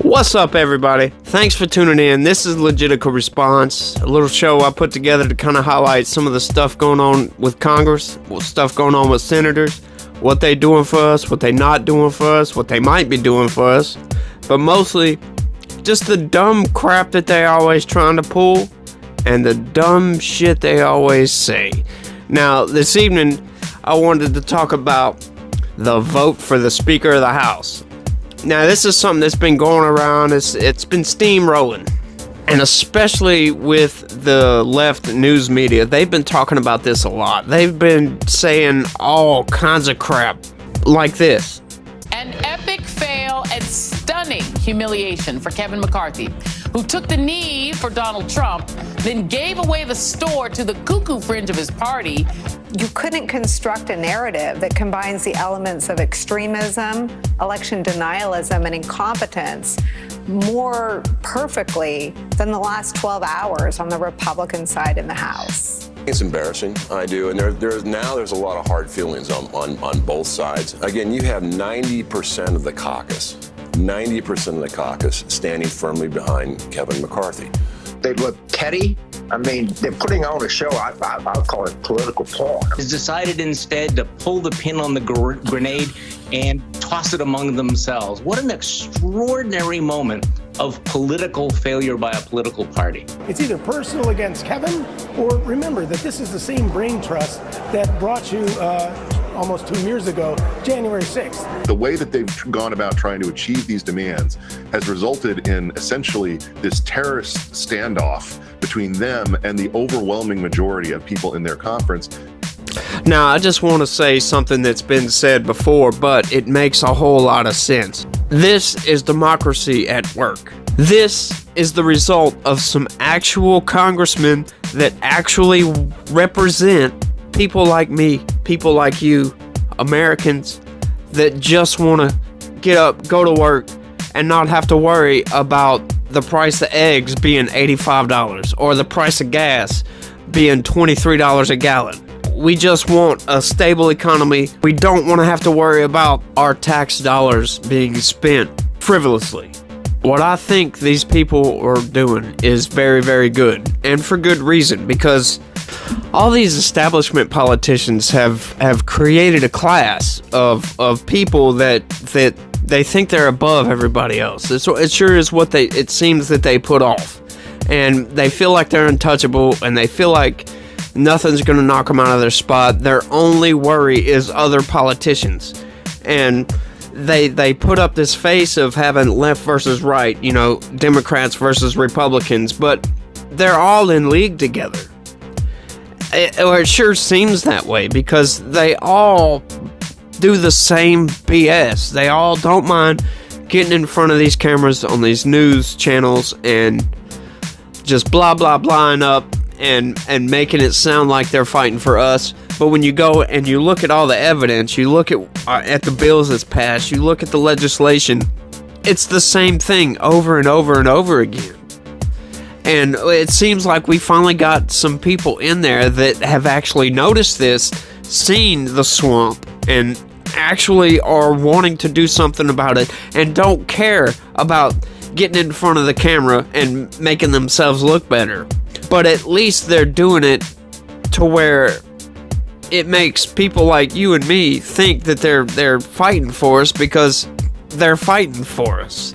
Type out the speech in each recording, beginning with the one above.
What's up, everybody? Thanks for tuning in. This is Legitical Response, a little show I put together to kind of highlight some of the stuff going on with Congress, stuff going on with senators, what they doing for us, what they not doing for us, what they might be doing for us, but mostly just the dumb crap that they always trying to pull and the dumb shit they always say. Now, this evening, I wanted to talk about the vote for the Speaker of the House. Now, this is something that's been going around. It's been steamrolling. And especially with the left news media, they've been talking about this a lot. They've been saying all kinds of crap like this. An epic fail and stunning humiliation for Kevin McCarthy, who took the knee for Donald Trump, then gave away the store to the cuckoo fringe of his party. You couldn't construct a narrative that combines the elements of extremism, election denialism, and incompetence more perfectly than the last 12 hours on the Republican side in the House. It's embarrassing, I do, and there's a lot of hard feelings on both sides. Again, you have 90% of the caucus, 90% of the caucus standing firmly behind Kevin McCarthy. They look petty. I mean, they're putting on a show. I'll call it political porn. Has decided instead to pull the pin on the grenade and toss it among themselves. What an extraordinary moment of political failure by a political party. It's either personal against Kevin, or remember that this is the same brain trust that brought you almost 2 years ago, January 6th. The way that they've gone about trying to achieve these demands has resulted in essentially this terrorist standoff between them and the overwhelming majority of people in their conference. Now, I just want to say something that's been said before, but it makes a whole lot of sense. This is democracy at work. This is the result of some actual congressmen that actually represent people like me, people like you, Americans that just want to get up, go to work, and not have to worry about the price of eggs being $85 or the price of gas being $23 a gallon. We just want a stable economy. We don't want to have to worry about our tax dollars being spent frivolously. What I think these people are doing is very, very good, and for good reason, because all these establishment politicians have created a class of people that they think they're above everybody else. It sure is what it seems that they put off, and they feel like they're untouchable, and they feel like nothing's going to knock them out of their spot. Their only worry is other politicians, and they put up this face of having left versus right, Democrats versus Republicans, but they're all in league together. It sure seems that way because they all do the same BS. They all don't mind getting in front of these cameras on these news channels and just blah blah blahing up and making it sound like they're fighting for us. But when you go and you look at all the evidence, you look at the bills that's passed, you look at the legislation, it's the same thing over and over and over again. And it seems like we finally got some people in there that have actually noticed this, seen the swamp, and actually are wanting to do something about it and don't care about getting in front of the camera and making themselves look better. But at least they're doing it to where it makes people like you and me think that they're fighting for us because they're fighting for us.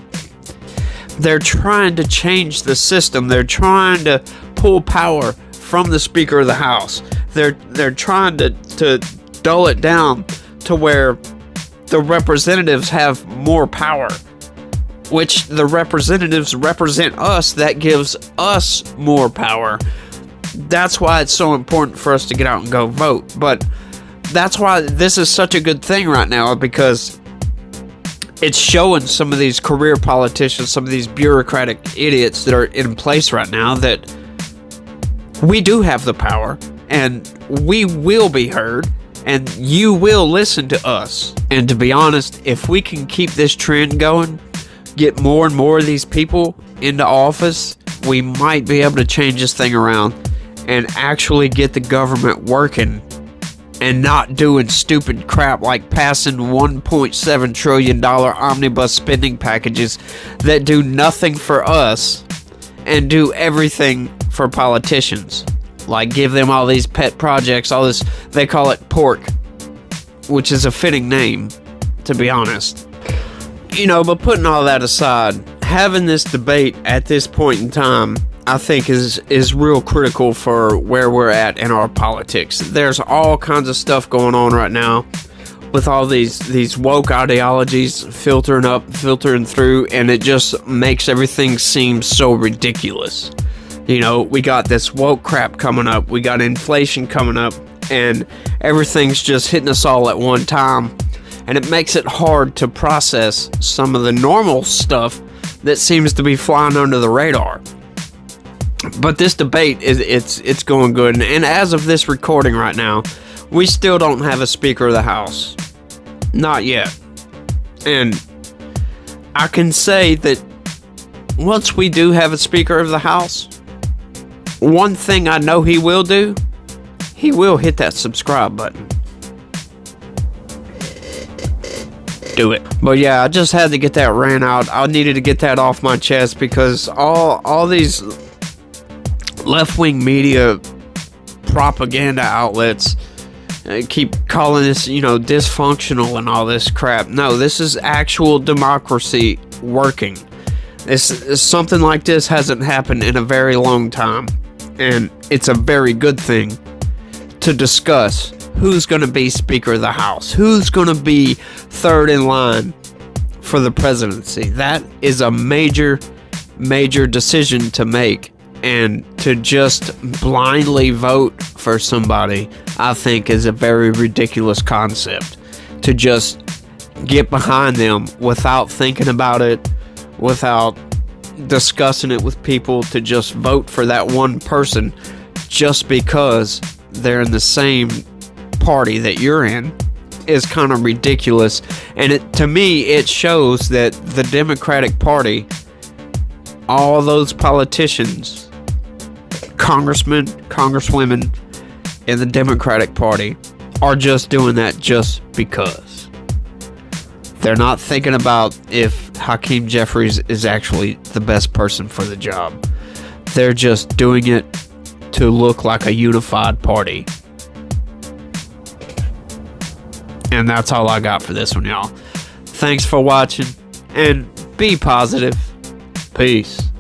They're trying to change the system. They're trying to pull power from the Speaker of the House. They're trying to dull it down to where the representatives have more power, which the representatives represent us. That gives us more power. That's why it's so important for us to get out and go vote. But that's why this is such a good thing right now, because it's showing some of these career politicians, some of these bureaucratic idiots that are in place right now, that we do have the power and we will be heard and you will listen to us. And to be honest, if we can keep this trend going, get more and more of these people into office, we might be able to change this thing around and actually get the government working and not doing stupid crap like passing $1.7 trillion omnibus spending packages that do nothing for us and do everything for politicians. Like give them all these pet projects, all this, they call it pork, which is a fitting name, to be honest. You know, but putting all that aside, having this debate at this point in time, I think is real critical for where we're at in our politics. There's all kinds of stuff going on right now with all these woke ideologies filtering through, and it just makes everything seem so ridiculous. You know, we got this woke crap coming up, we got inflation coming up, and everything's just hitting us all at one time, and it makes it hard to process some of the normal stuff that seems to be flying under the radar. But this debate it's going good, and as of this recording right now, we still don't have a Speaker of the House. Not yet. And I can say that once we do have a Speaker of the House, one thing I know he will do, he will hit that subscribe button. Do it. But yeah, I just had to get that rant out. I needed to get that off my chest because all these left-wing media propaganda outlets keep calling this, you know, dysfunctional and all this crap. No, this is actual democracy working. Something like this hasn't happened in a very long time, and it's a very good thing to discuss who's going to be Speaker of the House, who's going to be third in line for the presidency. That is a major decision to make. And to just blindly vote for somebody, I think, is a very ridiculous concept. To just get behind them without thinking about it, without discussing it with people, to just vote for that one person just because they're in the same party that you're in, is kind of ridiculous. And to me, it shows that the Democratic Party, all those politicians, congressmen, congresswomen in the Democratic Party are just doing that just because. They're not thinking about if Hakeem Jeffries is actually the best person for the job. They're just doing it to look like a unified party. And that's all I got for this one, y'all. Thanks for watching, and be positive. Peace.